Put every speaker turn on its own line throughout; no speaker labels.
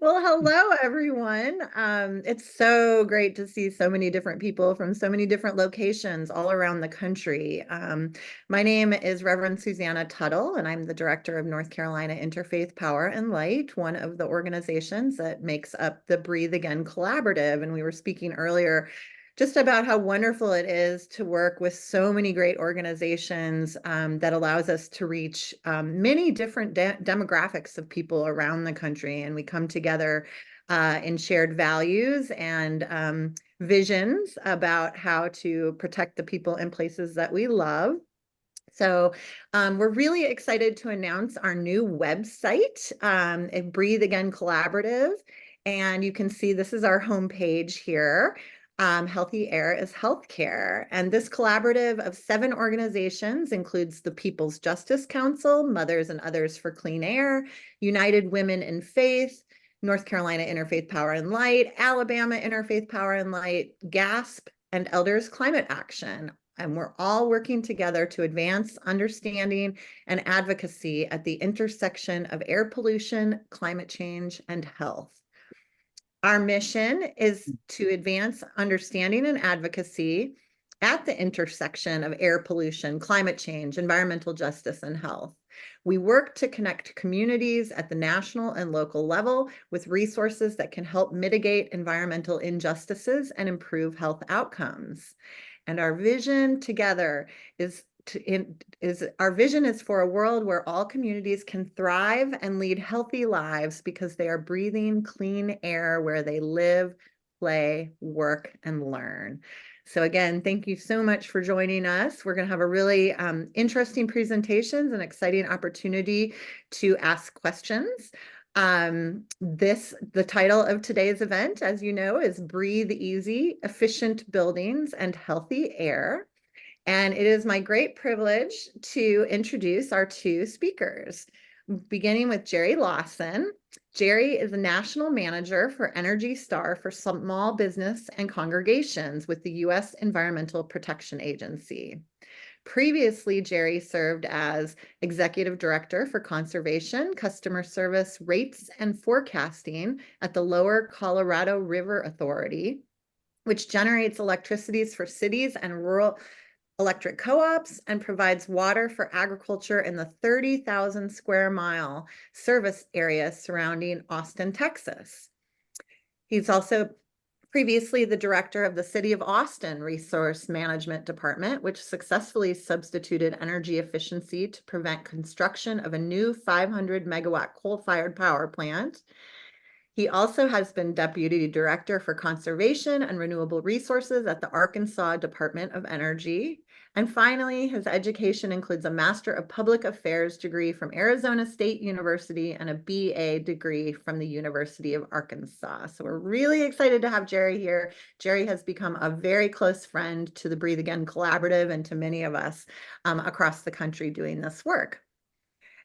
Well, hello, everyone. It's so great to see so many different people from so many different locations all around the country. My name is Reverend Susanna Tuttle, and I'm the director of North Carolina Interfaith Power and Light, one of the organizations that makes up the Breathe Again Collaborative. And we were speaking earlier just about how wonderful it is to work with so many great organizations that allows us to reach many different demographics of people around the country. And we come together in shared values and visions about how to protect the people and places that we love. So we're really excited to announce our new website, Breathe Again Collaborative. And you can see this is our homepage here. Healthy Air is Healthcare. And this collaborative of 7 organizations includes the People's Justice Council, Mothers and Others for Clean Air, United Women in Faith, North Carolina Interfaith Power and Light, Alabama Interfaith Power and Light, GASP, and Elders Climate Action. And we're all working together to advance understanding and advocacy at the intersection of air pollution, climate change, and health. Our mission is to advance understanding and advocacy at the intersection of air pollution, climate change, environmental justice, and health. We work to connect communities at the national and local level with resources that can help mitigate environmental injustices and improve health outcomes. And our vision together is for a world where all communities can thrive and lead healthy lives because they are breathing clean air where they live, play, work, and learn. So again, thank you so much for joining us. We're going to have a really interesting presentations and exciting opportunity to ask questions. The title of today's event, as you know, is Breathe Easy, Efficient Buildings and Healthy Air. And it is my great privilege to introduce our 2 speakers, beginning with Jerry Lawson. Jerry is a national manager for Energy Star for small business and congregations with the U.S. Environmental Protection Agency. Previously, Jerry served as executive director for conservation, customer service, rates, and forecasting at the Lower Colorado River Authority, which generates electricity for cities and rural electric co-ops and provides water for agriculture in the 30,000 square mile service area surrounding Austin, Texas. He's also previously the director of the City of Austin Resource Management Department, which successfully substituted energy efficiency to prevent construction of a new 500 megawatt coal-fired power plant. He also has been Deputy Director for Conservation and Renewable Resources at the Arkansas Department of Energy. And finally, his education includes a Master of Public Affairs degree from Arizona State University and a BA degree from the University of Arkansas. So we're really excited to have Jerry here. Jerry has become a very close friend to the Breathe Again Collaborative and to many of us across the country doing this work.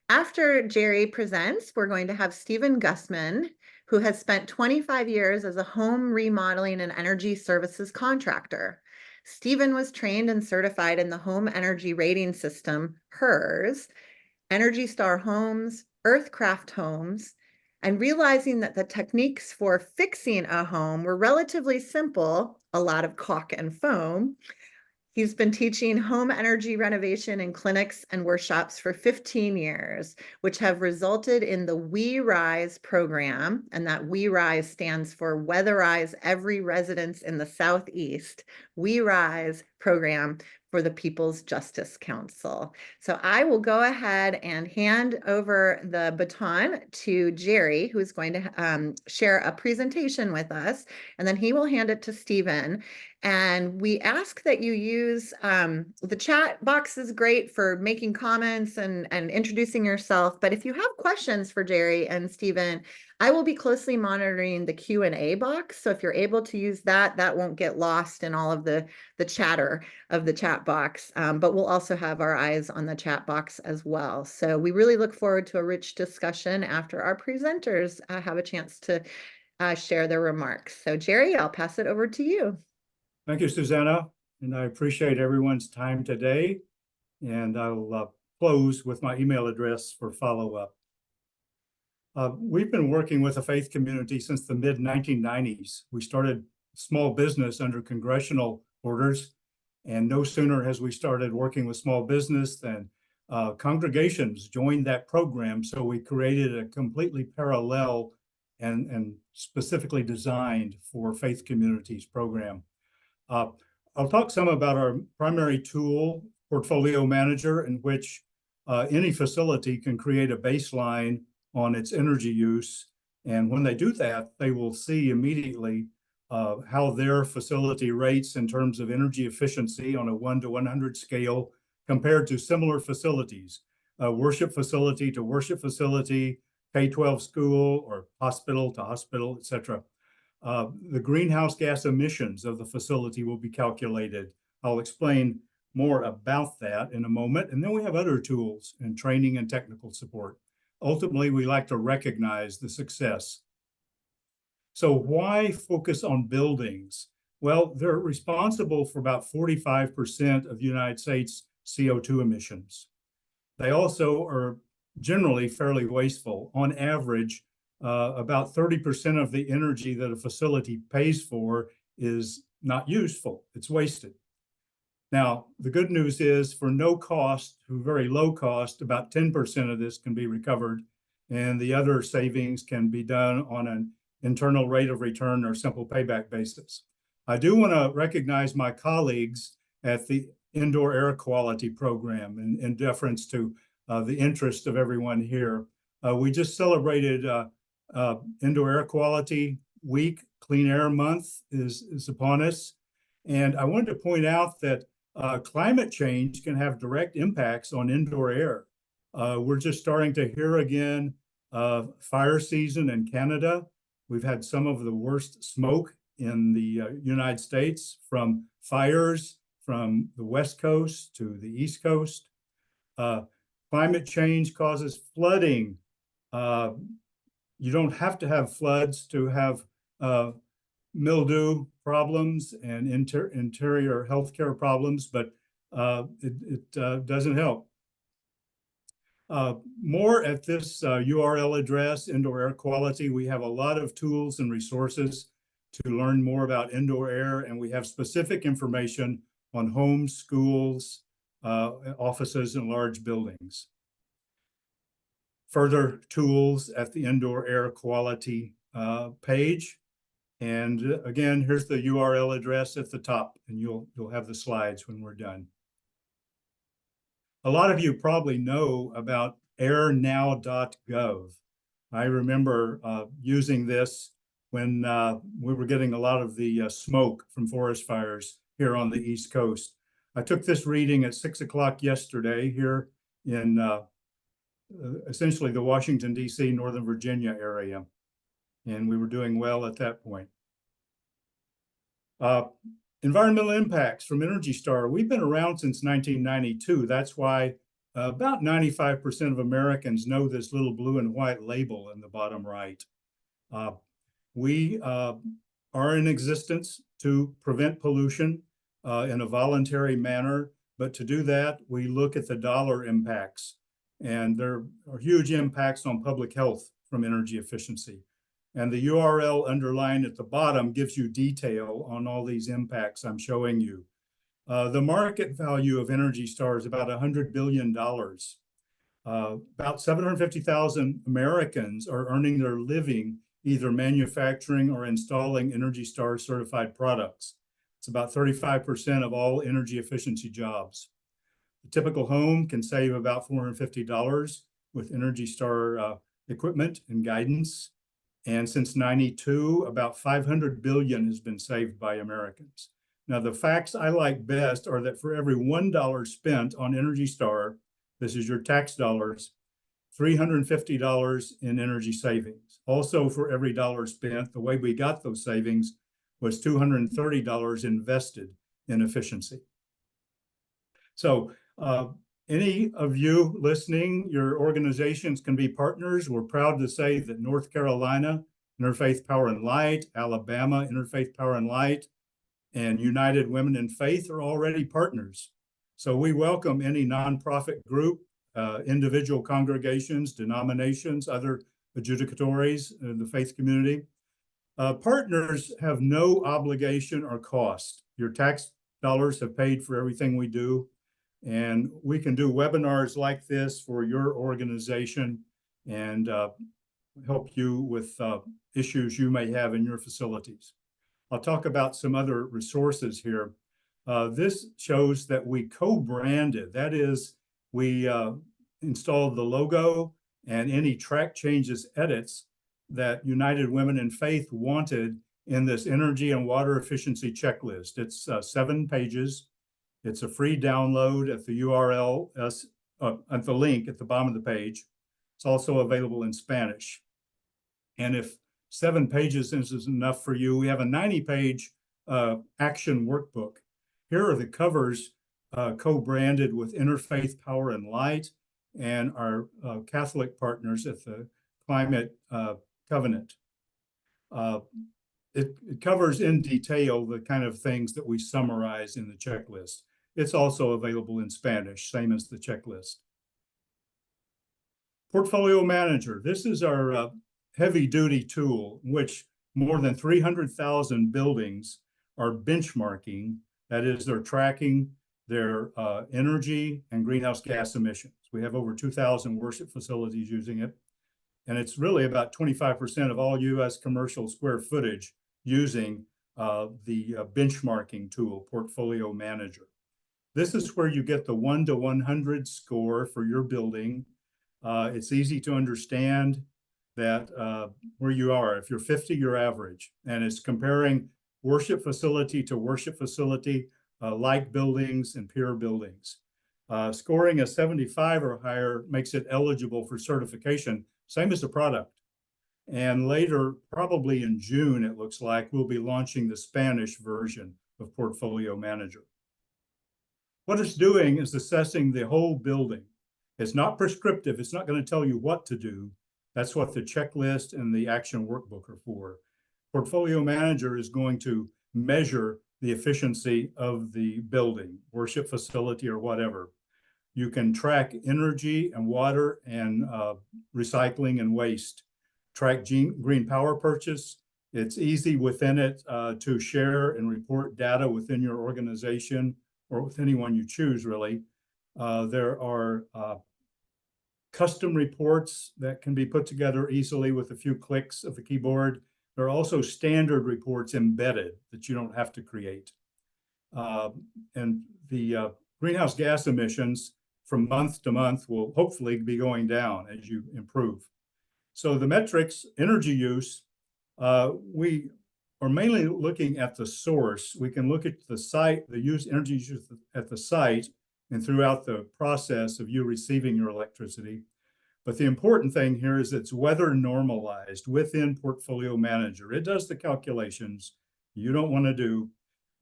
After Jerry presents, we're going to have Stephen Geusman, who has spent 25 years as a home remodeling and energy services contractor. Stephen was trained and certified in the Home Energy Rating System, HERS, Energy Star Homes, Earthcraft Homes, and realizing that the techniques for fixing a home were relatively simple, a lot of caulk and foam. He's been teaching home energy renovation in clinics and workshops for 15 years, which have resulted in the WERiSE program, and that WERiSE stands for Weatherize Every Residence in the Southeast, WERiSE program for the People's Justice Council. So I will go ahead and hand over the baton to Jerry, who is going to share a presentation with us, and then he will hand it to Stephen. And we ask that you use the chat box is great for making comments and introducing yourself. But if you have questions for Jerry and Stephen, I will be closely monitoring the Q&A box. So if you're able to use that, that won't get lost in all of the chatter of the chat box. But we'll also have our eyes on the chat box as well. So we really look forward to a rich discussion after our presenters have a chance to share their remarks. So Jerry, I'll pass it over to you.
Thank you, Susanna, and I appreciate everyone's time today. And I'll close with my email address for follow-up. We've been working with the faith community since the mid-1990s. We started small business under congressional orders, and no sooner has we started working with small business than congregations joined that program. So we created a completely parallel and specifically designed for faith communities program. I'll talk some about our primary tool, Portfolio Manager, in which any facility can create a baseline on its energy use. And when they do that, they will see immediately how their facility rates in terms of energy efficiency on a 1 to 100 scale compared to similar facilities, worship facility to worship facility, K-12 school or hospital to hospital, et cetera. The greenhouse gas emissions of the facility will be calculated. I'll explain more about that in a moment. And then we have other tools and training and technical support. Ultimately, we like to recognize the success. So why focus on buildings? Well, they're responsible for about 45% of the United States CO2 emissions. They also are generally fairly wasteful. On average, about 30% of the energy that a facility pays for is not useful, it's wasted. Now, the good news is for no cost to very low cost, about 10% of this can be recovered, and the other savings can be done on an internal rate of return or simple payback basis. I do want to recognize my colleagues at the Indoor Air Quality Program in deference to the interest of everyone here. We just celebrated Indoor Air Quality Week. Clean Air Month is upon us. And I wanted to point out that climate change can have direct impacts on indoor air. We're just starting to hear again fire season in Canada. We've had some of the worst smoke in the United States from fires from the West Coast to the East Coast. Climate change causes flooding. You don't have to have floods to have mildew problems and interior healthcare problems, but it doesn't help. More at this URL address, Indoor Air Quality. We have a lot of tools and resources to learn more about indoor air, and we have specific information on homes, schools, offices, and large buildings. Further tools at the Indoor Air Quality page. And again, here's the URL address at the top, and you'll have the slides when we're done. A lot of you probably know about airnow.gov. I remember using this when we were getting a lot of the smoke from forest fires here on the East Coast. I took this reading at 6 o'clock yesterday here in essentially the Washington, D.C., Northern Virginia area. And we were doing well at that point. Environmental impacts from Energy Star. We've been around since 1992. That's why about 95% of Americans know this little blue and white label in the bottom right. We are in existence to prevent pollution in a voluntary manner, but to do that, we look at the dollar impacts, and there are huge impacts on public health from energy efficiency. And the URL underlined at the bottom gives you detail on all these impacts I'm showing you. The market value of Energy Star is about $100 billion. About 750,000 Americans are earning their living either manufacturing or installing Energy Star certified products. It's about 35% of all energy efficiency jobs. The typical home can save about $450 with Energy Star equipment and guidance. And since '92, about 500 billion has been saved by Americans. Now, the facts I like best are that for every $1 spent on Energy Star, this is your tax dollars, $350 in energy savings. Also, for every dollar spent, the way we got those savings was $230 invested in efficiency. So any of you listening, your organizations can be partners. We're proud to say that North Carolina, Interfaith Power and Light, Alabama, Interfaith Power and Light, and United Women in Faith are already partners. So we welcome any nonprofit group, individual congregations, denominations, other adjudicatories in the faith community. Partners have no obligation or cost. Your tax dollars have paid for everything we do. And we can do webinars like this for your organization and help you with issues you may have in your facilities. I'll talk about some other resources here. This shows that we co-branded. That is, we installed the logo and any track changes, edits that United Women in Faith wanted in this energy and water efficiency checklist. It's 7 pages. It's a free download at the URL, at the link at the bottom of the page. It's also available in Spanish. And if 7 pages is enough for you, we have a 90-page action workbook. Here are the covers co-branded with Interfaith Power and Light and our Catholic partners at the Climate Covenant. It covers in detail the kind of things that we summarize in the checklist. It's also available in Spanish, same as the checklist. Portfolio Manager. This is our heavy-duty tool, in which more than 300,000 buildings are benchmarking. That is, they're tracking their energy and greenhouse gas emissions. We have over 2,000 worship facilities using it. And it's really about 25% of all US commercial square footage using the benchmarking tool, Portfolio Manager. This is where you get the 1 to 100 score for your building. It's easy to understand that where you are. If you're 50, you're average. And it's comparing worship facility to worship facility, like buildings and peer buildings. Scoring a 75 or higher makes it eligible for certification, same as the product. And later, probably in June, it looks like, we'll be launching the Spanish version of Portfolio Manager. What it's doing is assessing the whole building. It's not prescriptive. It's not going to tell you what to do. That's what the checklist and the action workbook are for. Portfolio Manager is going to measure the efficiency of the building, worship facility, or whatever. You can track energy and water and recycling and waste. Track green power purchase. It's easy within it to share and report data within your organization or with anyone you choose, really. There are custom reports that can be put together easily with a few clicks of the keyboard. There are also standard reports embedded that you don't have to create. And the greenhouse gas emissions from month to month will hopefully be going down as you improve. So the metrics, energy use, we are mainly looking at the source. We can look at the site, the energy use at the site and throughout the process of you receiving your electricity. But the important thing here is it's weather normalized within Portfolio Manager. It does the calculations you don't want to do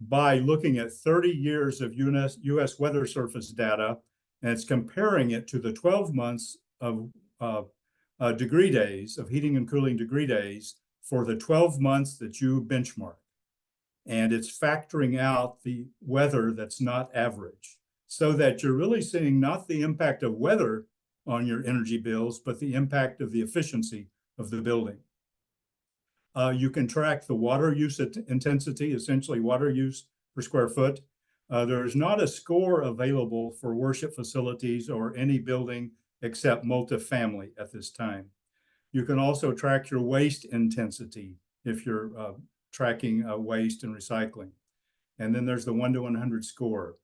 by looking at 30 years of US weather surface data, and it's comparing it to the 12 months of degree days, of heating and cooling degree days for the 12 months that you benchmark. And it's factoring out the weather that's not average, so that you're really seeing not the impact of weather on your energy bills, but the impact of the efficiency of the building. You can track the water use intensity, essentially water use per square foot. There is not a score available for worship facilities or any building except multifamily at this time. You can also track your waste intensity if you're tracking waste and recycling. And then there's the 1 to 100 score.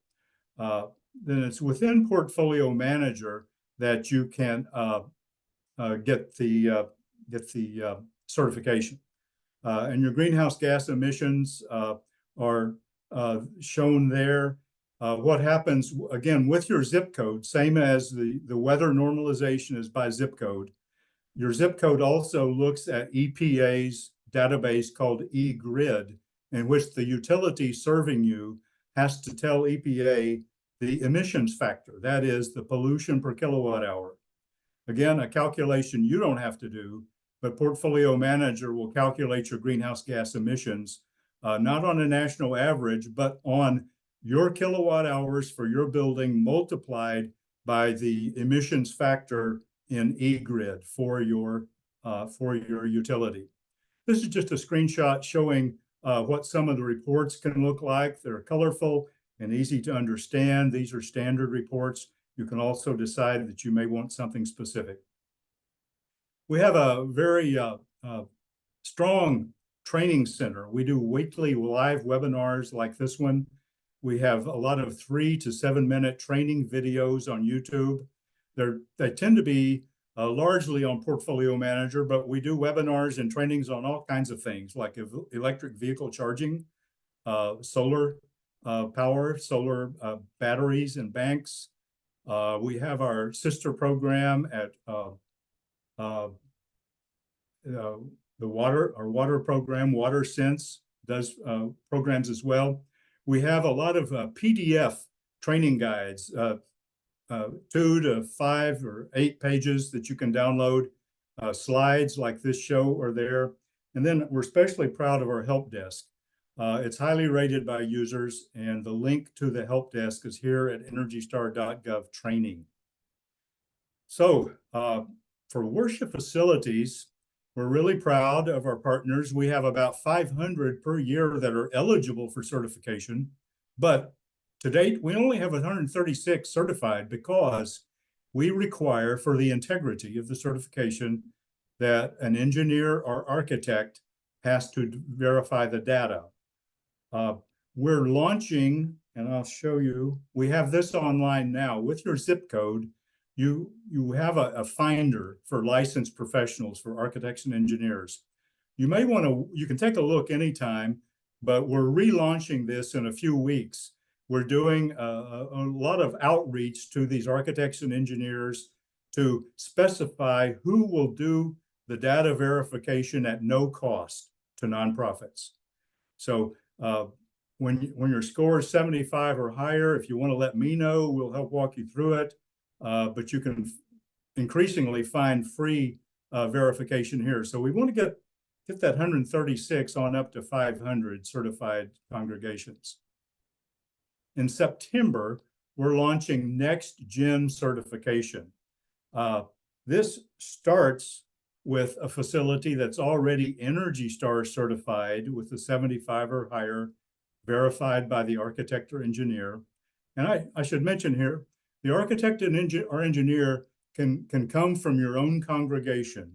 Then it's within Portfolio Manager that you can get the certification. And your greenhouse gas emissions are shown there. What happens, again, with your zip code, same as the weather normalization is by zip code. Your zip code also looks at EPA's database called eGrid, in which the utility serving you has to tell EPA the emissions factor, that is the pollution per kilowatt hour. Again, a calculation you don't have to do, but Portfolio Manager will calculate your greenhouse gas emissions, not on a national average, but on your kilowatt hours for your building multiplied by the emissions factor in eGrid for your for your utility. This is just a screenshot showing what some of the reports can look like. They're colorful and easy to understand. These are standard reports. You can also decide that you may want something specific. We have a very strong training center. We do weekly live webinars like this one. We have a lot of 3 to 7 minute training videos on YouTube. They tend to be largely on Portfolio Manager, but we do webinars and trainings on all kinds of things like electric vehicle charging, solar power, solar batteries and banks. We have our sister program at our water program, WERiSE, does programs as well. We have a lot of PDF training guides, 2 to 5 or 8 pages that you can download. Slides like this show are there. And then we're especially proud of our help desk. It's highly rated by users, and the link to the help desk is here at EnergyStar.gov training. So for worship facilities, we're really proud of our partners. We have about 500 per year that are eligible for certification, but to date, we only have 136 certified because we require, for the integrity of the certification, that an engineer or architect has to verify the data. We're launching, and I'll show you, we have this online now. With your zip code, you have a finder for licensed professionals, for architects and engineers. You may want to, you can take a look anytime, but we're relaunching this in a few weeks. We're doing a lot of outreach to these architects and engineers to specify who will do the data verification at no cost to nonprofits. So when your score is 75 or higher, if you want to let me know, we'll help walk you through it. But you can increasingly find free verification here. So we want to get that 136 on up to 500 certified congregations. In September, we're launching Next Gen certification. This starts with a facility that's already Energy Star certified with a 75 or higher, verified by the architect or engineer. And I should mention here, the architect and engineer can come from your own congregation.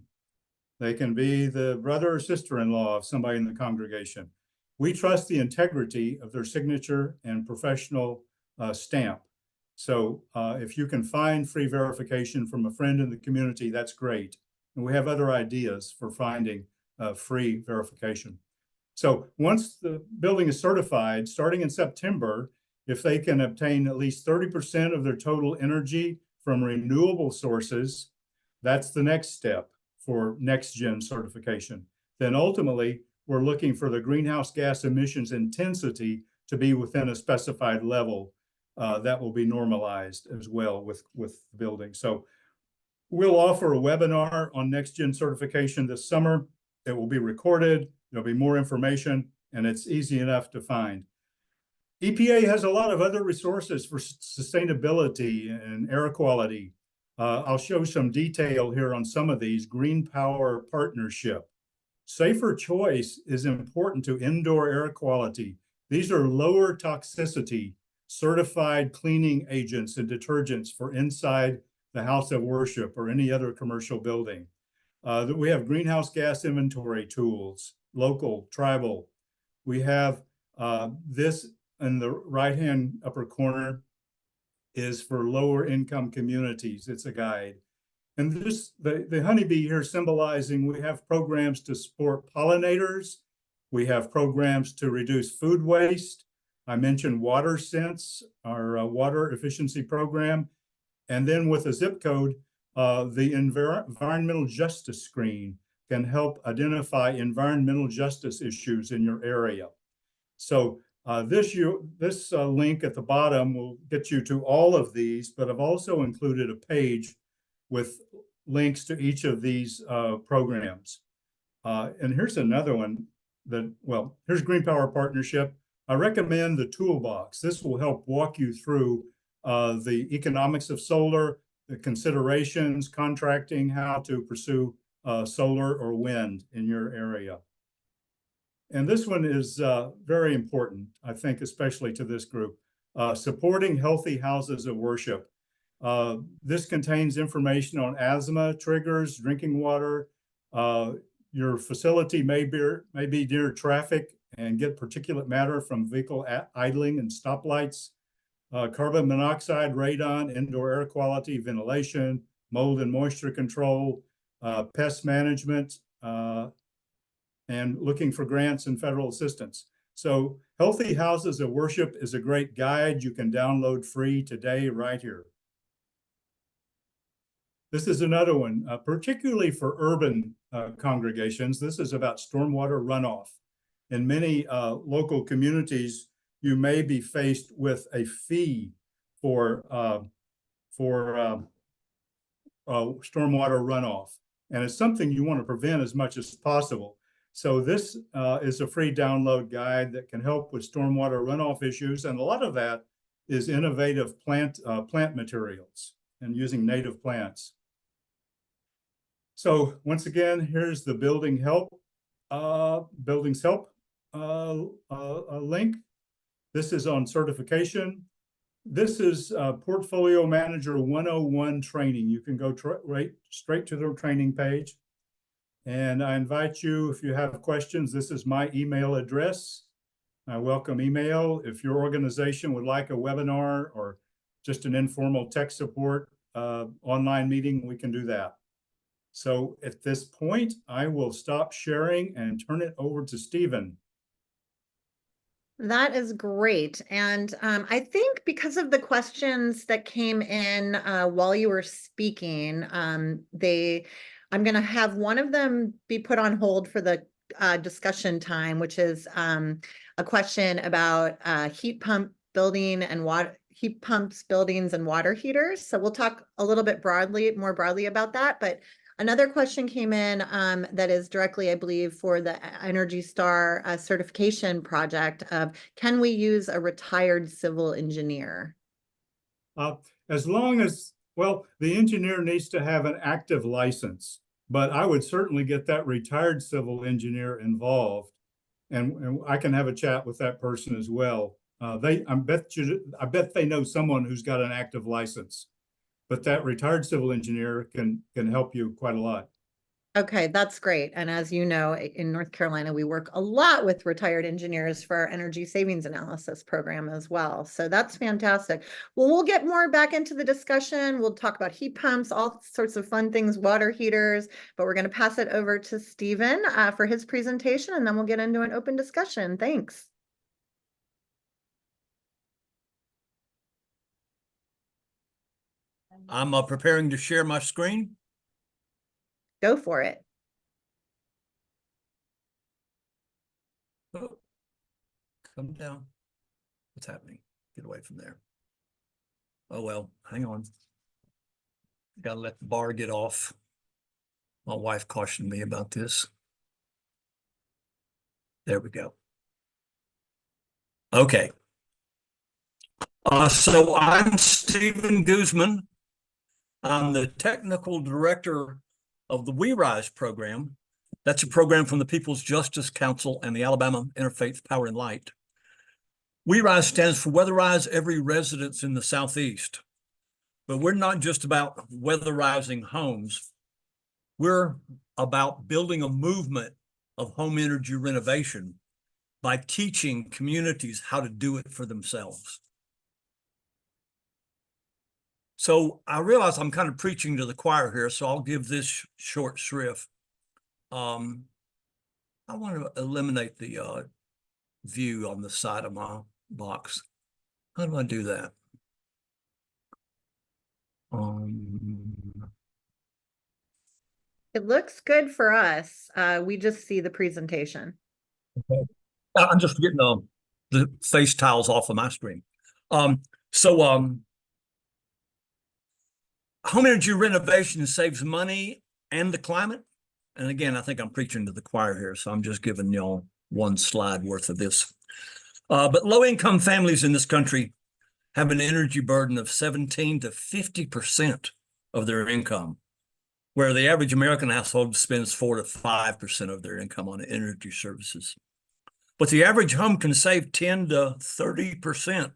They can be the brother or sister-in-law of somebody in the congregation. We trust the integrity of their signature and professional stamp. So if you can find free verification from a friend in the community, that's great. And we have other ideas for finding free verification. So once the building is certified, starting in September, if they can obtain at least 30% of their total energy from renewable sources, that's the next step for Next Gen certification. Then ultimately, we're looking for the greenhouse gas emissions intensity to be within a specified level that will be normalized as well with the building. So we'll offer a webinar on Next Gen certification this summer. It will be recorded. There'll be more information, and it's easy enough to find. EPA has a lot of other resources for sustainability and air quality. I'll show some detail here on some of these. Green Power Partnership. Safer choice is important to indoor air quality. These are lower toxicity certified cleaning agents and detergents for inside the house of worship or any other commercial building. We have greenhouse gas inventory tools, local, tribal. We have this in the right-hand upper corner is for lower income communities. It's a guide. And this, the honeybee here symbolizing we have programs to support pollinators. We have programs to reduce food waste. I mentioned WaterSense, our water efficiency program. And then with a zip code, the environmental justice screen can help identify environmental justice issues in your area. So this link at the bottom will get you to all of these, but I've also included a page with links to each of these programs. And here's another one that, well, here's Green Power Partnership. I recommend the toolbox. This will help walk you through the economics of solar, the considerations, contracting, how to pursue solar or wind in your area. And this one is very important, I think, especially to this group. Supporting healthy houses of worship. This contains information on asthma triggers, drinking water. Your facility may be near traffic and get particulate matter from vehicle idling and stoplights. Carbon monoxide, radon, indoor air quality, ventilation, mold and moisture control, pest management, and looking for grants and federal assistance. So Healthy Houses of Worship is a great guide you can download free today right here. This is another one, particularly for urban congregations. This is about stormwater runoff. In many local communities, you may be faced with a fee for stormwater runoff, and it's something you want to prevent as much as possible. So this is a free download guide that can help with stormwater runoff issues, and a lot of that is innovative plant materials and using native plants. So once again, here's the Buildings Help link. This is on certification. This is Portfolio Manager 101 training. You can go right straight to the training page. And I invite you, if you have questions, this is my email address. I welcome email. If your organization would like a webinar or just an informal tech support online meeting, we can do that. So at this point, I will stop sharing and turn it over to Stephen.
That is great. And I think because of the questions that came in while you were speaking, I'm going to have one of them be put on hold for the discussion time, which is a question about heat pumps, buildings, and water heaters. So we'll talk a little bit more broadly about that. But another question came in that is directly, I believe, for the Energy Star certification project of, can we use a retired civil engineer?
As long as, well, the engineer needs to have an active license, but I would certainly get that retired civil engineer involved, and I can have a chat with that person as well. I bet they know someone who's got an active license, but that retired civil engineer can help you quite a lot.
Okay, that's great. And as you know, in North Carolina, we work a lot with retired engineers for our energy savings analysis program as well. So that's fantastic. Well, we'll get more back into the discussion. We'll talk about heat pumps, all sorts of fun things, water heaters, but we're going to pass it over to Stephen for his presentation, and then we'll get into an open discussion. Thanks.
I'm preparing to share my screen.
Go for it.
Oh, come down. What's happening? Get away from there. Oh, well, hang on. Got to let the bar get off. My wife cautioned me about this. There we go. Okay. So I'm Stephen Geusman. I'm the technical director of the WERiSE program. That's a program from the People's Justice Council and the Alabama Interfaith Power and Light. WERiSE stands for Weatherize Every Residence in the Southeast. But we're not just about weatherizing homes. We're about building a movement of home energy renovation by teaching communities how to do it for themselves. So I realize I'm kind of preaching to the choir here, so I'll give this short shrift. I want to eliminate the view on the side of my box. How do I do that?
It looks good for us. We just see the presentation.
Okay. I'm just getting the face tiles off of my screen. Home energy renovation saves money and the climate. And again, I think I'm preaching to the choir here, so I'm just giving y'all one slide worth of this. But low-income families in this country have an energy burden of 17 to 50% of their income, where the average American household spends 4 to 5% of their income on energy services. But the average home can save 10 to 30%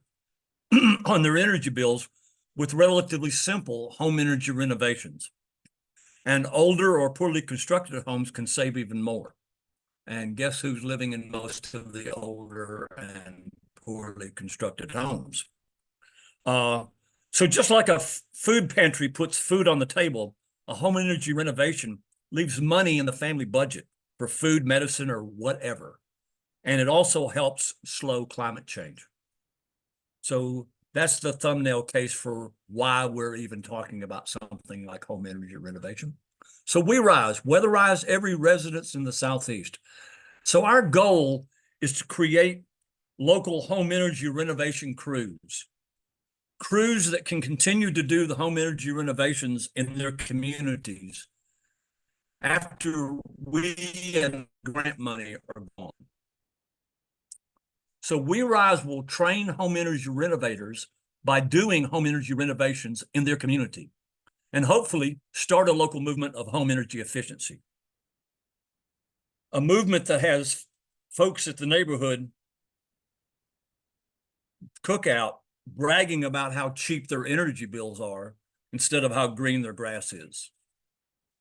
on their energy bills with relatively simple home energy renovations. And older or poorly constructed homes can save even more. And guess who's living in most of the older and poorly constructed homes? So just like a food pantry puts food on the table, a home energy renovation leaves money in the family budget for food, medicine, or whatever. And it also helps slow climate change. So that's the thumbnail case for why we're even talking about something like home energy renovation. So WERiSE, weatherize every residence in the Southeast. So our goal is to create local home energy renovation crews that can continue to do the home energy renovations in their communities after we and grant money are gone. So WERiSE will train home energy renovators by doing home energy renovations in their community and hopefully start a local movement of home energy efficiency. A movement that has folks at the neighborhood cookout bragging about how cheap their energy bills are instead of how green their grass is.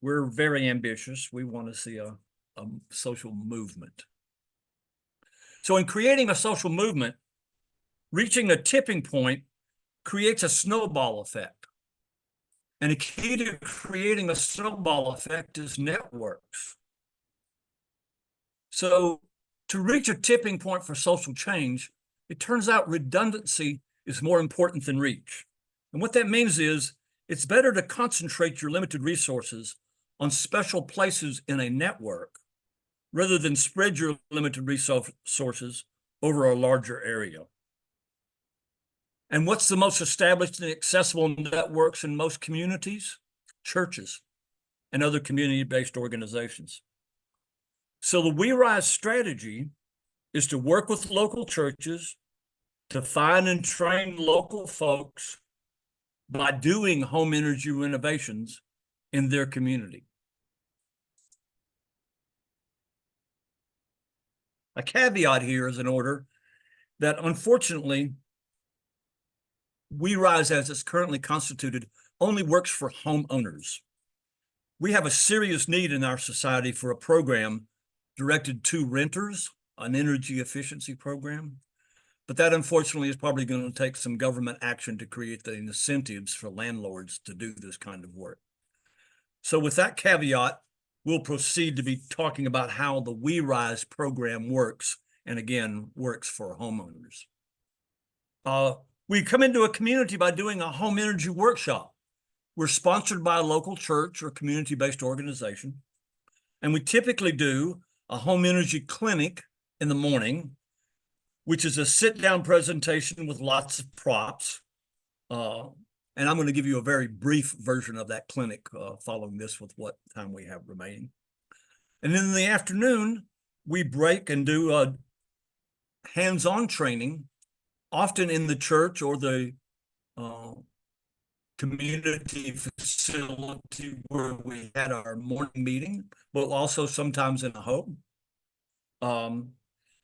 We're very ambitious. We want to see a social movement. So in creating a social movement, reaching a tipping point creates a snowball effect. And a key to creating a snowball effect is networks. So to reach a tipping point for social change, it turns out redundancy is more important than reach. And what that means is it's better to concentrate your limited resources on special places in a network rather than spread your limited resources over a larger area. And what's the most established and accessible networks in most communities? Churches and other community-based organizations. So the WERiSE strategy is to work with local churches to find and train local folks by doing home energy renovations in their community. A caveat here is in order that unfortunately, WERiSE as it's currently constituted only works for homeowners. We have a serious need in our society for a program directed to renters, an energy efficiency program. But that unfortunately is probably going to take some government action to create the incentives for landlords to do this kind of work. So with that caveat, we'll proceed to be talking about how the WERiSE program works, and again, works for homeowners. We come into a community by doing a home energy workshop. We're sponsored by a local church or community-based organization, and we typically do a home energy clinic in the morning, which is a sit-down presentation with lots of props. And I'm going to give you a very brief version of that clinic following this with what time we have remaining. And then in the afternoon, we break and do a hands-on training, often in the church or the community facility where we had our morning meeting, but also sometimes in a home.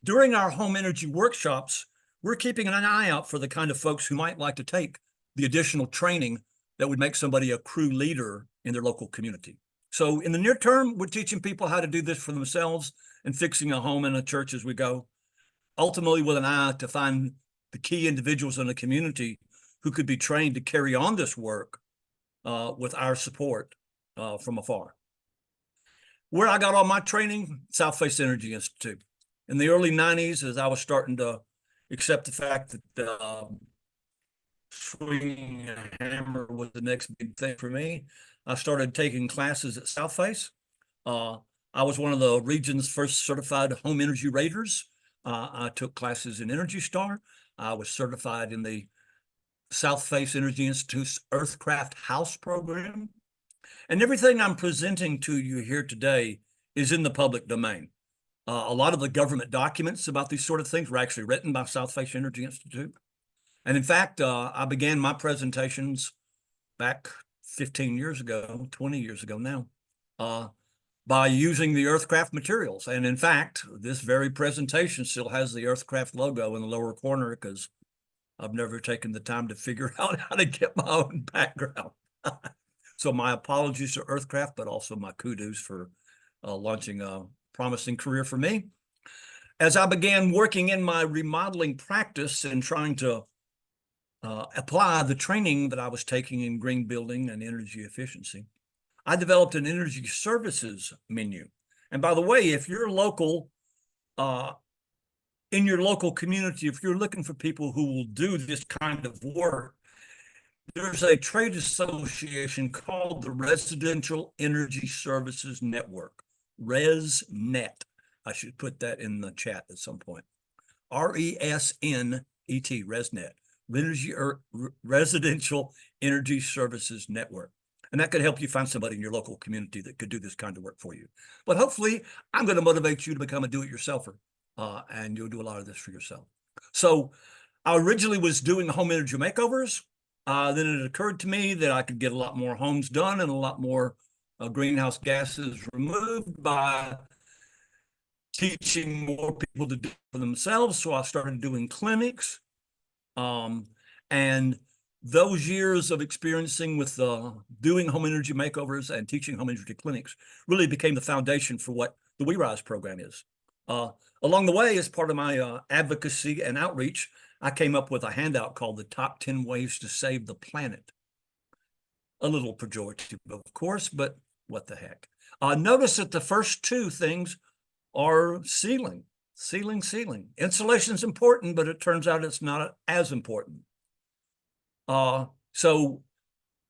During our home energy workshops, we're keeping an eye out for the kind of folks who might like to take the additional training that would make somebody a crew leader in their local community. So in the near term, we're teaching people how to do this for themselves and fixing a home and a church as we go, ultimately with an eye to find the key individuals in the community who could be trained to carry on this work with our support from afar. Where I got all my training, South Face Energy Institute. In the early 90s, as I was starting to accept the fact that swinging a hammer was the next big thing for me, I started taking classes at South Face. I was one of the region's first certified home energy raters. I took classes in Energy Star. I was certified in the South Face Energy Institute's Earthcraft House program. And everything I'm presenting to you here today is in the public domain. A lot of the government documents about these sort of things were actually written by South Face Energy Institute. And in fact, I began my presentations back 15 years ago, 20 years ago now, by using the Earthcraft materials. And in fact, this very presentation still has the Earthcraft logo in the lower corner because I've never taken the time to figure out how to get my own background. So my apologies to Earthcraft, but also my kudos for launching a promising career for me. As I began working in my remodeling practice and trying to apply the training that I was taking in green building and energy efficiency, I developed an energy services menu. And by the way, if you're local, in your local community, if you're looking for people who will do this kind of work, there's a trade association called the Residential Energy Services Network, ResNet. I should put that in the chat at some point. RESNET, ResNet, Residential Energy Services Network. And that could help you find somebody in your local community that could do this kind of work for you. But hopefully, I'm going to motivate you to become a do-it-yourselfer, and you'll do a lot of this for yourself. So I originally was doing home energy makeovers. Then it occurred to me that I could get a lot more homes done and a lot more greenhouse gases removed by teaching more people to do it for themselves. So I started doing clinics. And those years of experiencing with doing home energy makeovers and teaching home energy clinics really became the foundation for what the WERiSE program is. Along the way, as part of my advocacy and outreach, I came up with a handout called the Top 10 Ways to Save the Planet. A little pejorative, of course, but what the heck. Notice that the first two things are ceiling. Insulation is important, but it turns out it's not as important. So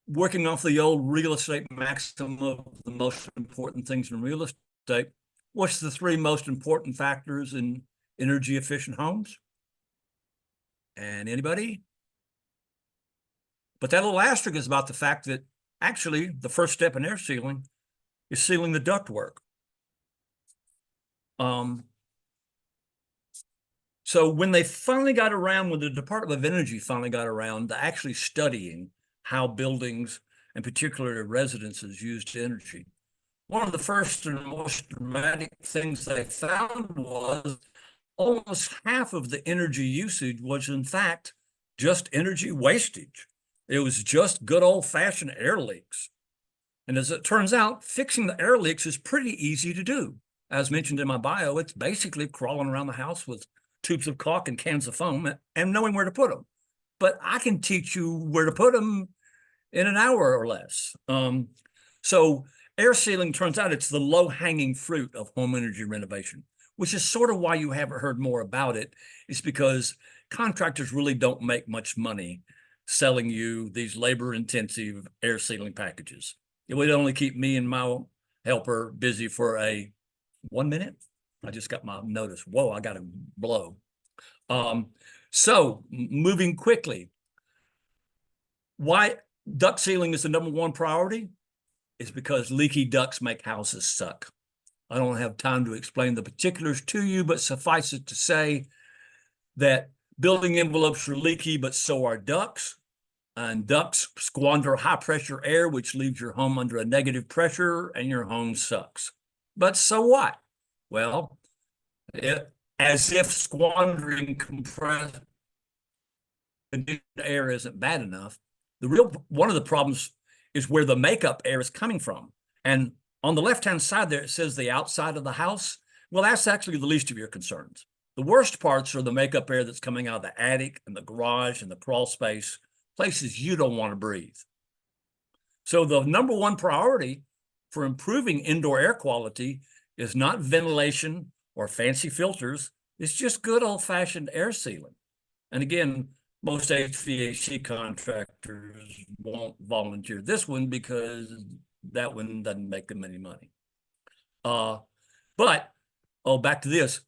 working off the old real estate maxim of the most important things in real estate, what's the three most important factors in energy efficient homes? And anybody? But that little asterisk is about the fact that actually the first step in air sealing is sealing the ductwork. So when they finally got around, when the Department of Energy finally got around to actually studying how buildings, and particularly residences, used energy, one of the first and most dramatic things they found was almost half of the energy usage was in fact just energy wastage. It was just good old-fashioned air leaks. And as it turns out, fixing the air leaks is pretty easy to do. As mentioned in my bio, it's basically crawling around the house with tubes of caulk and cans of foam and knowing where to put them. But I can teach you where to put them in an hour or less. So air sealing, turns out it's the low-hanging fruit of home energy renovation, which is sort of why you haven't heard more about it. It's because contractors really don't make much money selling you these labor-intensive air sealing packages. It would only keep me and my helper busy for 1 minute. I just got my notice. Whoa, I got to blow. So moving quickly, why duct sealing is the #1 priority is because leaky ducts make houses suck. I don't have time to explain the particulars to you, but suffice it to say that building envelopes are leaky, but so are ducts. And ducts squander high pressure air, which leaves your home under a negative pressure and your home sucks. But so what? Well, as if squandering compressed air isn't bad enough, one of the problems is where the makeup air is coming from. And on the left-hand side there, it says the outside of the house. Well, that's actually the least of your concerns. The worst parts are the makeup air that's coming out of the attic and the garage and the crawl space, places you don't want to breathe. So the #1 priority for improving indoor air quality is not ventilation or fancy filters. It's just good old-fashioned air sealing. And again, most HVAC contractors won't volunteer this one because that one doesn't make them any money. But back to this.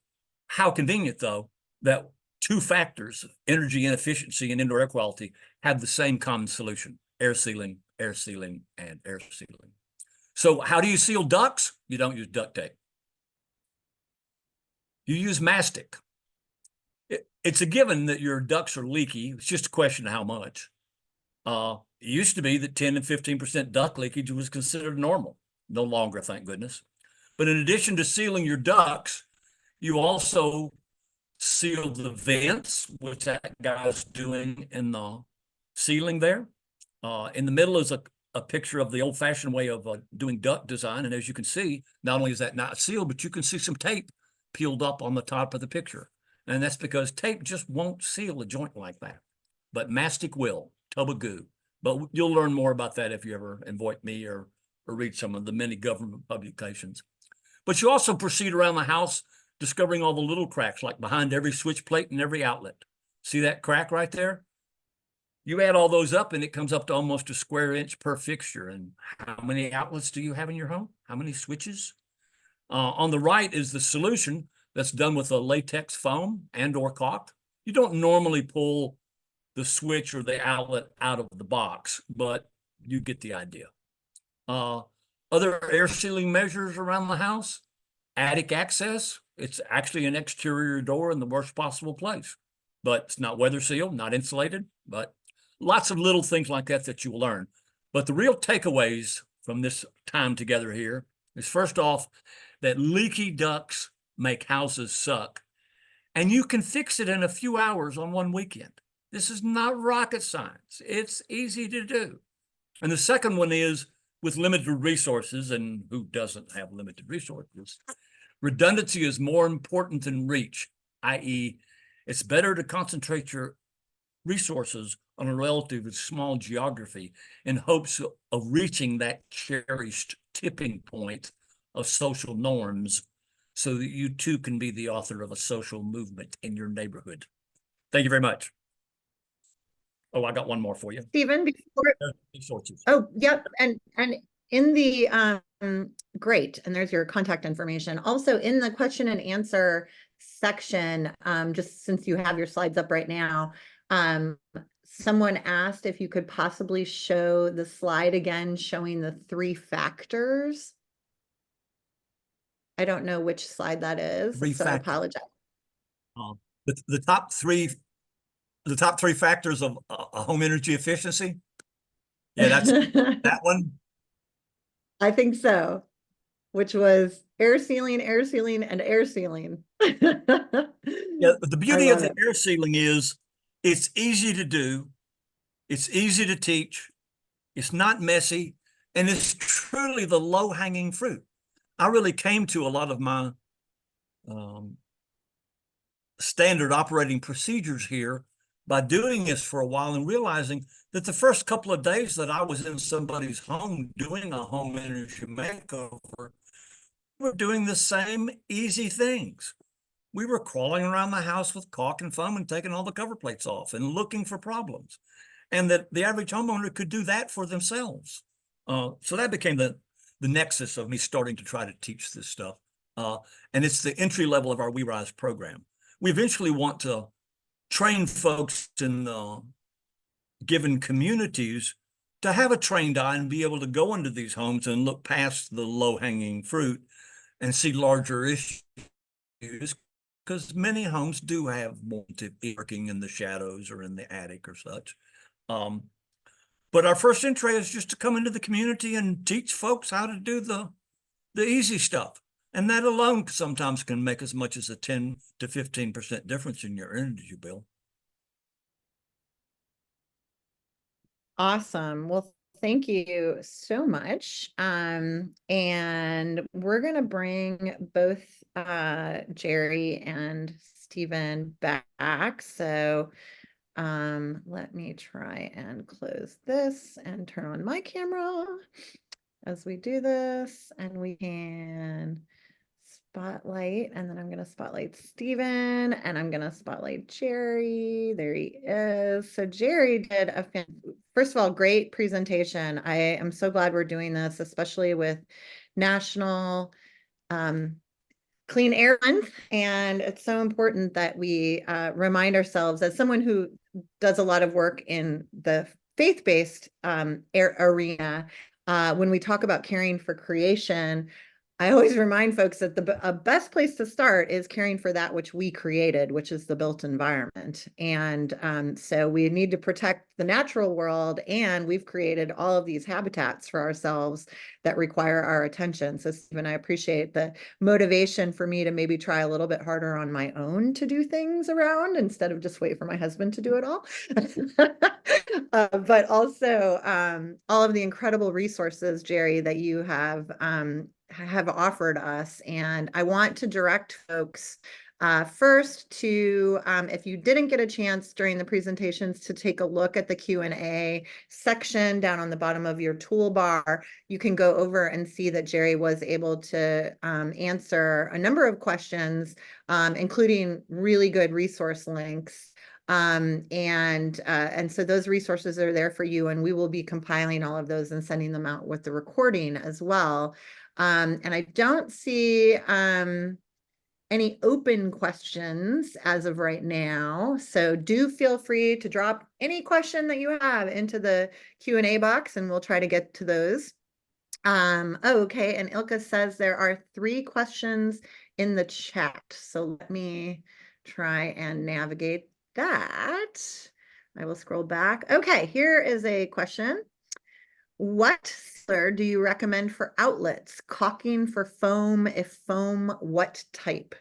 How convenient, though, that two factors, energy inefficiency and indoor air quality, have the same common solution: air sealing, and air sealing. So how do you seal ducts? You don't use duct tape. You use mastic. It's a given that your ducts are leaky. It's just a question of how much. It used to be that 10 and 15% duct leakage was considered normal. No longer, thank goodness. But in addition to sealing your ducts, you also seal the vents, which that guy's doing in the ceiling there. In the middle is a picture of the old-fashioned way of doing duct design. And as you can see, not only is that not sealed, but you can see some tape peeled up on the top of the picture. And that's because tape just won't seal a joint like that. But mastic will, tub of goo. But you'll learn more about that if you ever invite me or read some of the many government publications. But you also proceed around the house discovering all the little cracks, like behind every switch plate and every outlet. See that crack right there? You add all those up and it comes up to almost a square inch per fixture. And how many outlets do you have in your home? How many switches? On the right is the solution that's done with a latex foam and or caulk. You don't normally pull the switch or the outlet out of the box, but you get the idea. Other air sealing measures around the house, attic access. It's actually an exterior door in the worst possible place, but it's not weather sealed, not insulated, but lots of little things like that that you will learn. But the real takeaways from this time together here is, first off, that leaky ducts make houses suck, and you can fix it in a few hours on one weekend. This is not rocket science. It's easy to do. And the second one is, with limited resources, and who doesn't have limited resources, redundancy is more important than reach, i.e., it's better to concentrate your resources on a relatively small geography in hopes of reaching that cherished tipping point of social norms so that you too can be the author of a social movement in your neighborhood. Thank you very much. Oh, I got one more for you.
Stephen, before,
Resources.
oh, yep, and in the great, and there's your contact information. Also in the question and answer section, just since you have your slides up right now, someone asked if you could possibly show the slide again showing the 3 factors. I don't know which slide that is, so I apologize.
The top three factors of a home energy efficiency. Yeah, that's that one.
I think so, which was air sealing, and air sealing.
Yeah, the beauty of the air sealing is it's easy to do, it's easy to teach, it's not messy, and it's truly the low-hanging fruit. I really came to a lot of my standard operating procedures here by doing this for a while and realizing that the first couple of days that I was in somebody's home doing a home energy makeover, we're doing the same easy things. We were crawling around the house with caulk and foam and taking all the cover plates off and looking for problems. And that the average homeowner could do that for themselves. So that became the nexus of me starting to try to teach this stuff. And it's the entry level of our WERiSE program. We eventually want to train folks in given communities to have a trained eye and be able to go into these homes and look past the low-hanging fruit and see larger issues, because many homes do have warranted working in the shadows or in the attic or such. But our first entry is just to come into the community and teach folks how to do the easy stuff. And that alone sometimes can make as much as a 10 to 15% difference in your energy bill.
Awesome. Well, thank you so much. And we're going to bring both Jerry and Stephen back. So let me try and close this and turn on my camera as we do this, and we can spotlight, and then I'm going to spotlight Stephen, and I'm going to spotlight Jerry. There he is. So Jerry did first of all, great presentation. I am so glad we're doing this, especially with National Clean Air Month, and it's so important that we remind ourselves, as someone who does a lot of work in the faith-based air arena, when we talk about caring for creation, I always remind folks that the best place to start is caring for that which we created, which is the built environment. And so we need to protect the natural world, and we've created all of these habitats for ourselves that require our attention. So Stephen, I appreciate the motivation for me to maybe try a little bit harder on my own to do things around instead of just wait for my husband to do it all. But also all of the incredible resources, Jerry, that you have offered us. And I want to direct folks first to, if you didn't get a chance during the presentations to take a look at the Q&A section down on the bottom of your toolbar, you can go over and see that Jerry was able to answer a number of questions, including really good resource links. And so those resources are there for you, and we will be compiling all of those and sending them out with the recording as well. And I don't see any open questions as of right now. So do feel free to drop any question that you have into the Q&A box, and we'll try to get to those. Okay, and Ilka says there are 3 questions in the chat. So let me try and navigate that. I will scroll back. Okay, here is a question. What sealer do you recommend for outlets? Caulking for foam? If foam, what type?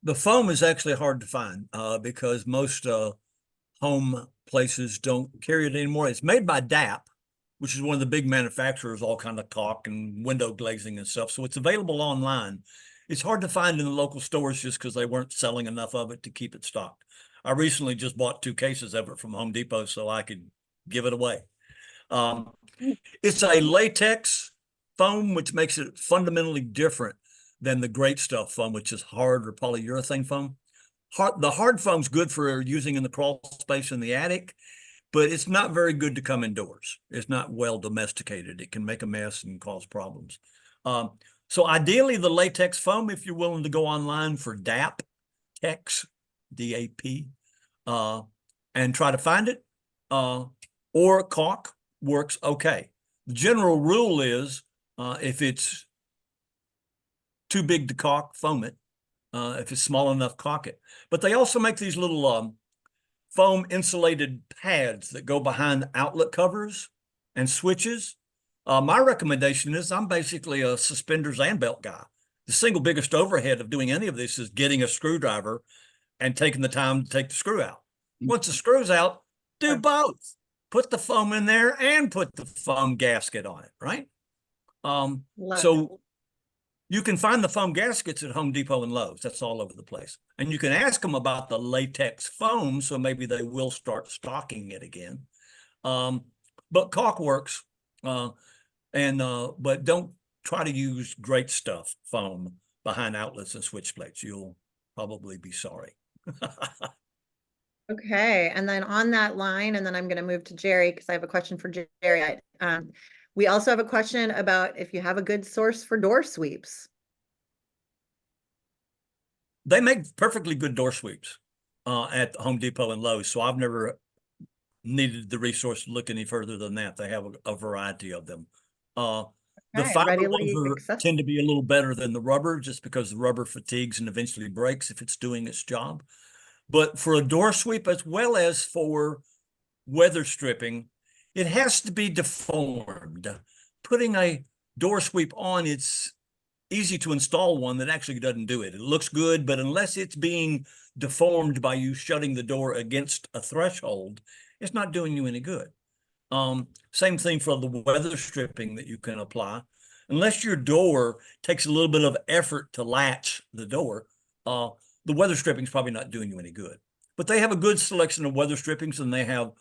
The foam is actually hard to find because most home places don't carry it anymore. It's made by DAP, which is one of the big manufacturers, all kind of caulk and window glazing and stuff. So it's available online. It's hard to find in the local stores just because they weren't selling enough of it to keep it stocked. I recently just bought 2 cases of it from Home Depot so I could give it away. It's a latex foam, which makes it fundamentally different than the great stuff foam, which is hard or polyurethane foam. The hard foam's good for using in the crawl space in the attic, but it's not very good to come indoors. It's not well domesticated. It can make a mess and cause problems. So ideally the latex foam, if you're willing to go online for DAP, Tex, D-A-P, and try to find it, or caulk works okay. The general rule is if it's too big to caulk, foam it. If it's small enough, caulk it. But they also make these little foam insulated pads that go behind outlet covers and switches. My recommendation is I'm basically a suspenders and belt guy. The single biggest overhead of doing any of this is getting a screwdriver and taking the time to take the screw out. Once the screw's out, do both. Put the foam in there and put the foam gasket on it, right? So you can find the foam gaskets at Home Depot and Lowe's. That's all over the place. And you can ask them about the latex foam, so maybe they will start stocking it again. But caulk works, but don't try to use great stuff foam behind outlets and switch plates. You'll probably be sorry.
Okay, and then on that line, and then I'm going to move to Jerry because I have a question for Jerry. We also have a question about if you have a good source for door sweeps.
They make perfectly good door sweeps at Home Depot and Lowe's, so I've never needed the resource to look any further than that. They have a variety of them. The fiber ones tend to be a little better than the rubber just because the rubber fatigues and eventually breaks if it's doing its job. But for a door sweep as well as for weather stripping, it has to be deformed. Putting a door sweep on, it's easy to install one that actually doesn't do it. It looks good, but unless it's being deformed by you shutting the door against a threshold, it's not doing you any good. Same thing for the weather stripping that you can apply. Unless your door takes a little bit of effort to latch the door, the weather stripping is probably not doing you any good. But they have a good selection of weather strippings, and they have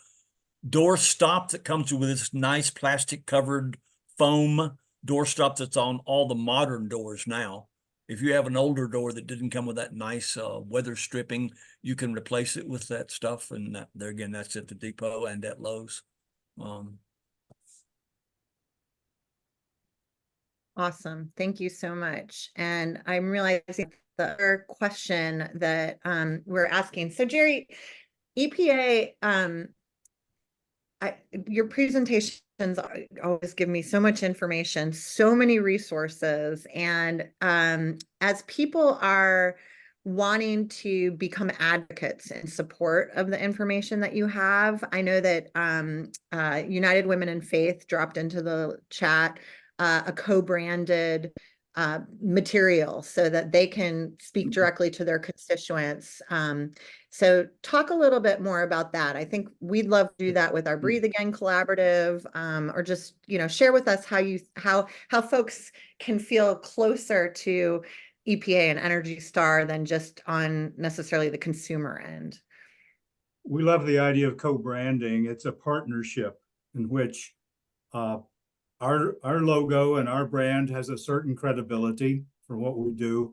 door stop that comes with this nice plastic covered foam door stop that's on all the modern doors now. If you have an older door that didn't come with that nice weather stripping, you can replace it with that stuff. And that, there again, that's at the Depot and at Lowe's.
Awesome. Thank you so much. And I'm realizing the other question that we're asking. So Jerry, EPA, your presentation always give me so much information, so many resources. And as people are wanting to become advocates in support of the information that you have, I know that United Women in Faith dropped into the chat a co-branded material so that they can speak directly to their constituents. So talk a little bit more about that. I think we'd love to do that with our Breathe Again collaborative, or just, share with us how folks can feel closer to EPA and Energy Star than just on necessarily the consumer end.
We love the idea of co-branding. It's a partnership in which our logo and our brand has a certain credibility for what we do,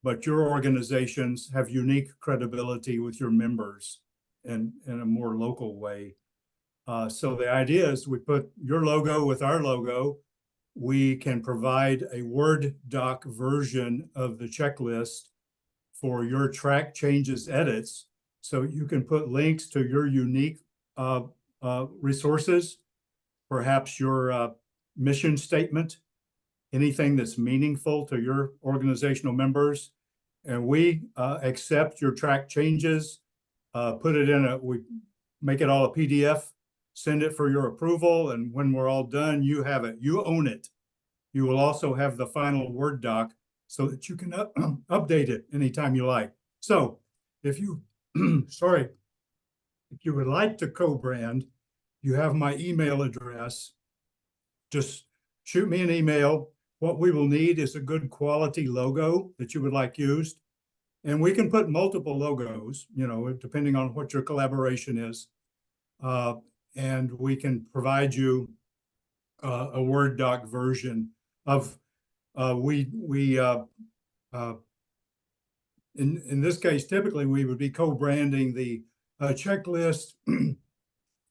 but your organizations have unique credibility with your members in a more local way. So the idea is we put your logo with our logo. We can provide a Word doc version of the checklist for your track changes edits. So you can put links to your unique resources, perhaps your mission statement, anything that's meaningful to your organizational members. And we accept your track changes, put it in we make it all a PDF, send it for your approval. And when we're all done, you have it, you own it. You will also have the final Word doc so that you can update it anytime you like. So if you, sorry, if you would like to co-brand, you have my email address. Just shoot me an email. What we will need is a good quality logo that you would like used. And we can put multiple logos, depending on what your collaboration is. And we can provide you a Word doc version of, in this case, typically we would be co-branding the checklist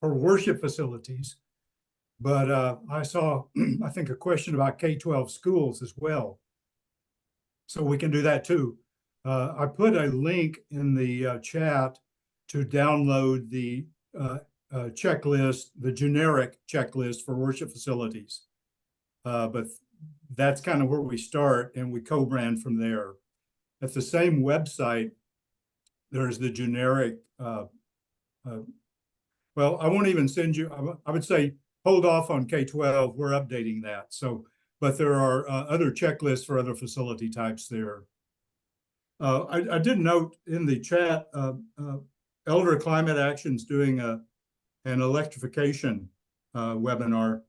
for worship facilities. But I saw, I think, a question about K-12 schools as well. So we can do that too. I put a link in the chat to download the checklist, the generic checklist for worship facilities. But that's kind of where we start, and we co-brand from there. At the same website, there's the generic, well, I won't even send you, I would say, hold off on K-12, we're updating that. So, but there are other checklists for other facility types there. I did note in the chat, Elder Climate Action's doing an electrification webinar,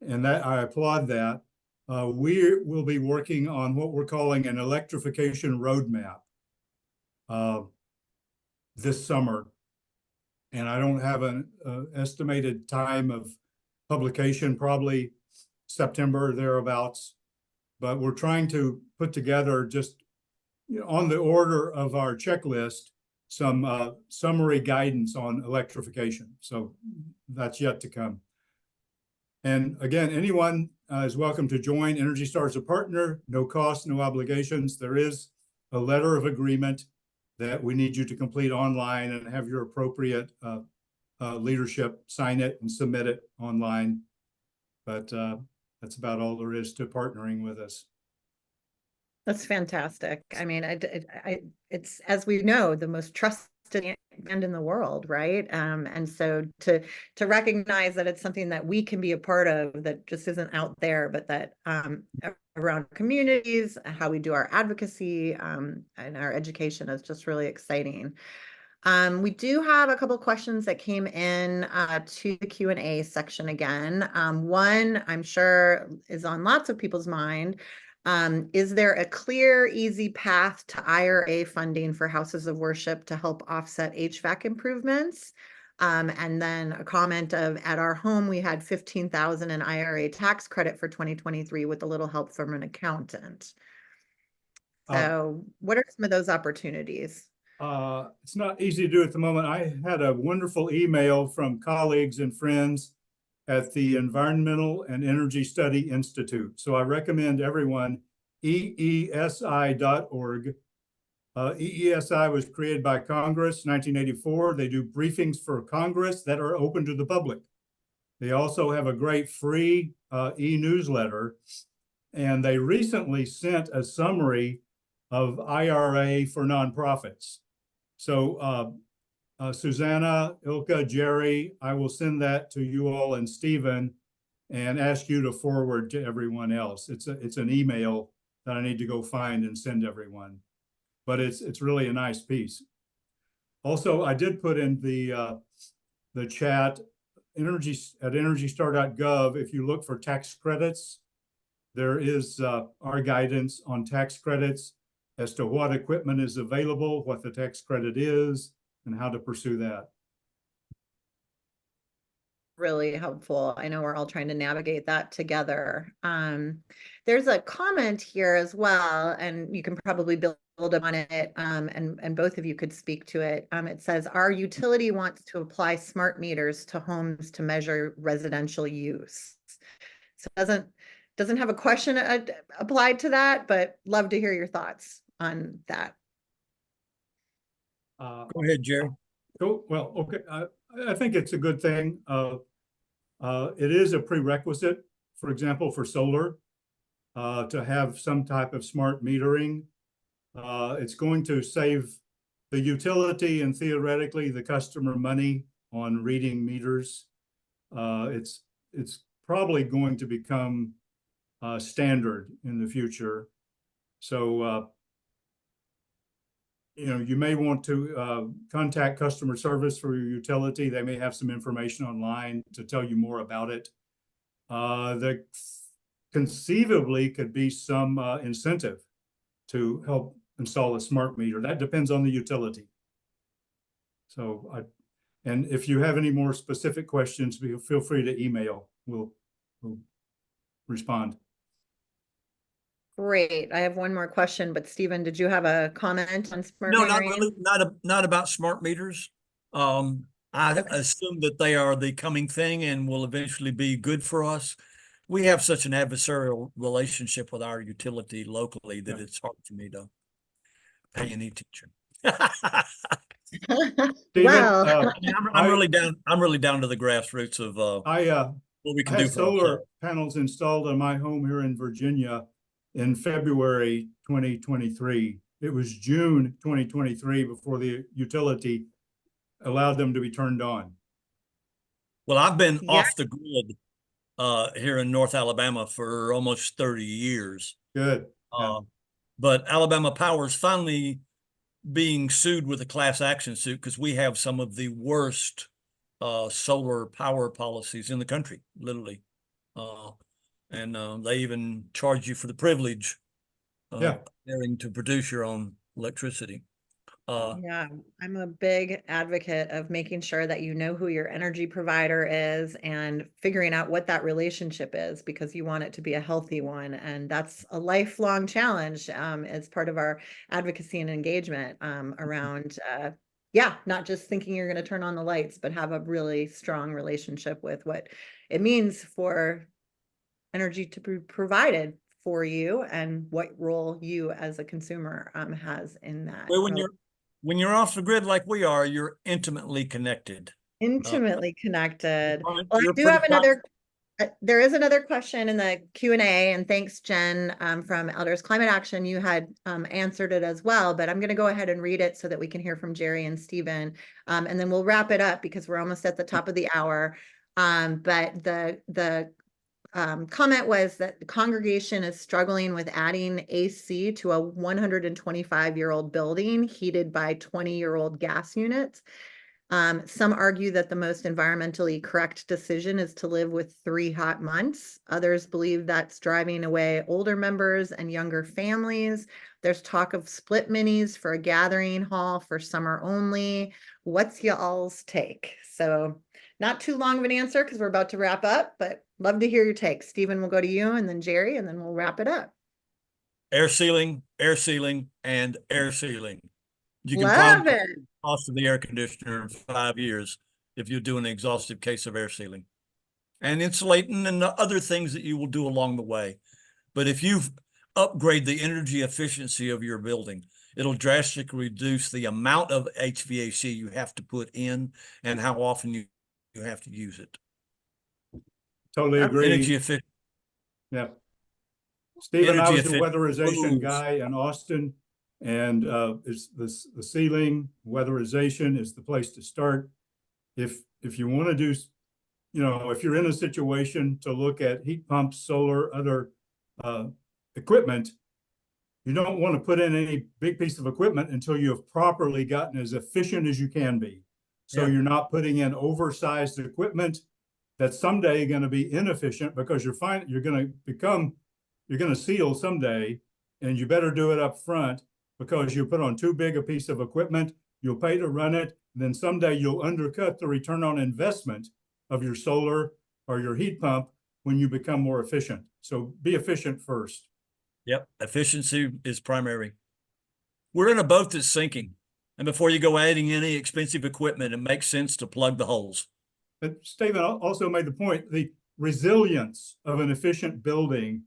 and that I applaud that. We will be working on what we're calling an electrification roadmap this summer. And I don't have an estimated time of publication, probably September or thereabouts, but we're trying to put together, just on the order of our checklist, some summary guidance on electrification. So that's yet to come. And again, anyone is welcome to join. Energy Star as a partner, no cost, no obligations. There is a letter of agreement that we need you to complete online and have your appropriate leadership sign it and submit it online. But that's about all there is to partnering with us.
That's fantastic. I mean, it's, as we know, the most trusted brand in the world, right? And so to recognize that it's something that we can be a part of, that just isn't out there, but that around communities, how we do our advocacy and our education is just really exciting. We do have a couple questions that came in to the Q&A section again. One, I'm sure, is on lots of people's mind. Is there a clear, easy path to IRA funding for houses of worship to help offset HVAC improvements? And then a comment of, at our home, we had $15,000 in IRA tax credit for 2023 with a little help from an accountant. So what are some of those opportunities?
It's not easy to do at the moment. I had a wonderful email from colleagues and friends at the Environmental and Energy Study Institute. So I recommend everyone EESI.org. EESI was created by Congress, 1984. They do briefings for Congress that are open to the public. They also have a great free e-newsletter, and they recently sent a summary of IRA for nonprofits. So Susanna, Ilka, Jerry, I will send that to you all and Stephen and ask you to forward to everyone else. It's an email that I need to go find and send everyone, but it's really a nice piece. Also, I did put in the chat energy at energystar.gov. If you look for tax credits, there is our guidance on tax credits as to what equipment is available, what the tax credit is, and how to pursue that.
Really helpful. I know we're all trying to navigate that together. There's a comment here as well, and you can probably build on it, and both of you could speak to it. It says, our utility wants to apply smart meters to homes to measure residential use. So it doesn't have a question applied to that, but love to hear your thoughts on that.
Go ahead, Jerry.
Well, okay. I think it's a good thing. It is a prerequisite, for example, for solar, to have some type of smart metering. It's going to save the utility and theoretically the customer money on reading meters. It's probably going to become standard in the future. So you may want to contact customer service for your utility. They may have some information online to tell you more about it. There conceivably could be some incentive to help install a smart meter. That depends on the utility. So and if you have any more specific questions, feel free to email. We'll respond.
Great. I have one more question, but Stephen, did you have a comment on smart
No,
metering?
not really. Not about smart meters. I assume that they are the coming thing and will eventually be good for us. We have such an adversarial relationship with our utility locally that it's hard for me to pay any attention.
Well,
I'm really down. I'm really down to the grassroots of what we can
I
do
had
for
solar
ourselves.
panels installed on my home here in Virginia in February 2023. It was June 2023 before the utility allowed them to be turned on.
Well, I've been
yeah,
off the grid here in North Alabama for almost 30 years.
Good.
But Alabama Power is finally being sued with a class action suit because we have some of the worst solar power policies in the country, literally. And they even charge you for the privilege of daring to produce your own electricity.
yeah, I'm a big advocate of making sure that you know who your energy provider is and figuring out what that relationship is, because you want it to be a healthy one. And that's a lifelong challenge as part of our advocacy and engagement around, not just thinking you're going to turn on the lights, but have a really strong relationship with what it means for energy to be provided for you and what role you as a consumer has in that.
Well, when you're off the grid like we are, you're intimately connected.
Intimately connected. Well, I
You're
do
pretty
have another, there is another question in the Q&A, and thanks, Jen, from Elders Climate Action. You had answered it as well, but I'm going to go ahead and read it so that we can hear from Jerry and Stephen, and then we'll wrap it up because we're almost at the top of the hour. But the comment was that the congregation is struggling with adding AC to a 125-year-old building heated by 20-year-old gas units. Some argue that the most environmentally correct decision is to live with 3 hot months. Others believe that's driving away older members and younger families. There's talk of split minis for a gathering hall for summer only. What's y'all's take? So not too long of an answer because we're about to wrap up, but love to hear your take. Stephen, we'll go to you, and then Jerry, and then we'll wrap it up.
Air sealing, and air sealing. You can
Love
probably
it.
the cost of the air conditioner in 5 years if you do an exhaustive case of air sealing and insulating and the other things that you will do along the way. But if you upgrade the energy efficiency of your building, it'll drastically reduce the amount of HVAC you have to put in and how often you have to use it.
Totally
That's
agree.
Energy efficient.
Yeah. Stephen, I
Energy
was the
efficient
weatherization
moves.
guy in Austin, and it's the ceiling weatherization is the place to start. If you want to do, if you're in a situation to look at heat pumps, solar, other equipment, you don't want to put in any big piece of equipment until you have properly gotten as efficient as you can be. So
Yeah.
you're not putting in oversized equipment that's someday going to be inefficient because you're going to seal someday, and you better do it up front, because you put on too big a piece of equipment, you'll pay to run it, and then someday you'll undercut the return on investment of your solar or your heat pump when you become more efficient. So be efficient first.
Yep. Efficiency is primary. We're in a boat that's sinking. And before you go adding any expensive equipment, it makes sense to plug the holes.
But Stephen also made the point, the resilience of an efficient building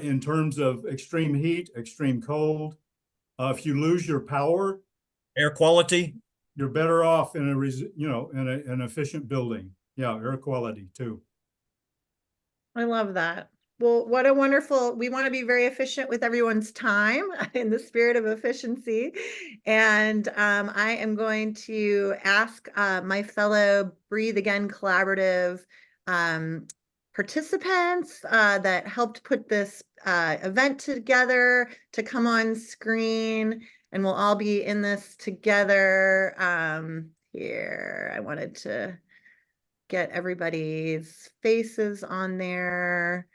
in terms of extreme heat, extreme cold. If you lose your power,
Air quality.
you're better off in an efficient building. Yeah, air quality too.
I love that. Well, what a wonderful, we want to be very efficient with everyone's time in the spirit of efficiency. And I am going to ask my fellow Breathe Again Collaborative participants that helped put this event together to come on screen, and we'll all be in this together. Here, I wanted to get everybody's faces on there.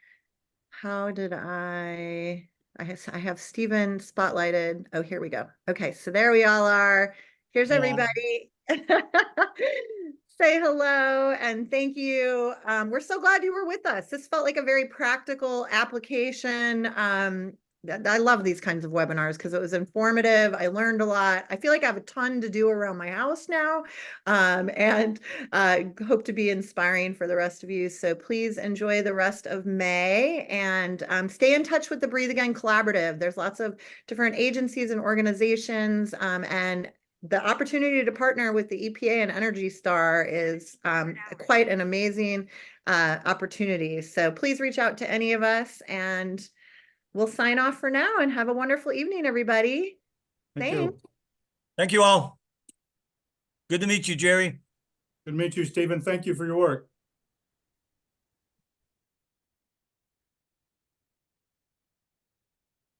How did I have Stephen spotlighted. Oh, here we go. Okay, so there we all are. Here's everybody. Say hello and thank you. We're so glad you were with us. This felt like a very practical application. I love these kinds of webinars because it was informative. I learned a lot. I feel like I have a ton to do around my house now, and hope to be inspiring for the rest of you. So please enjoy the rest of May, and stay in touch with the Breathe Again Collaborative. There's lots of different agencies and organizations, and the opportunity to partner with the EPA and Energy Star is quite an amazing opportunity. So please reach out to any of us, and we'll sign off for now, and have a wonderful evening, everybody.
Thank
Thanks.
you.
Thank you all. Good to meet you, Jerry.
Good to meet you, Stephen. Thank you for your work.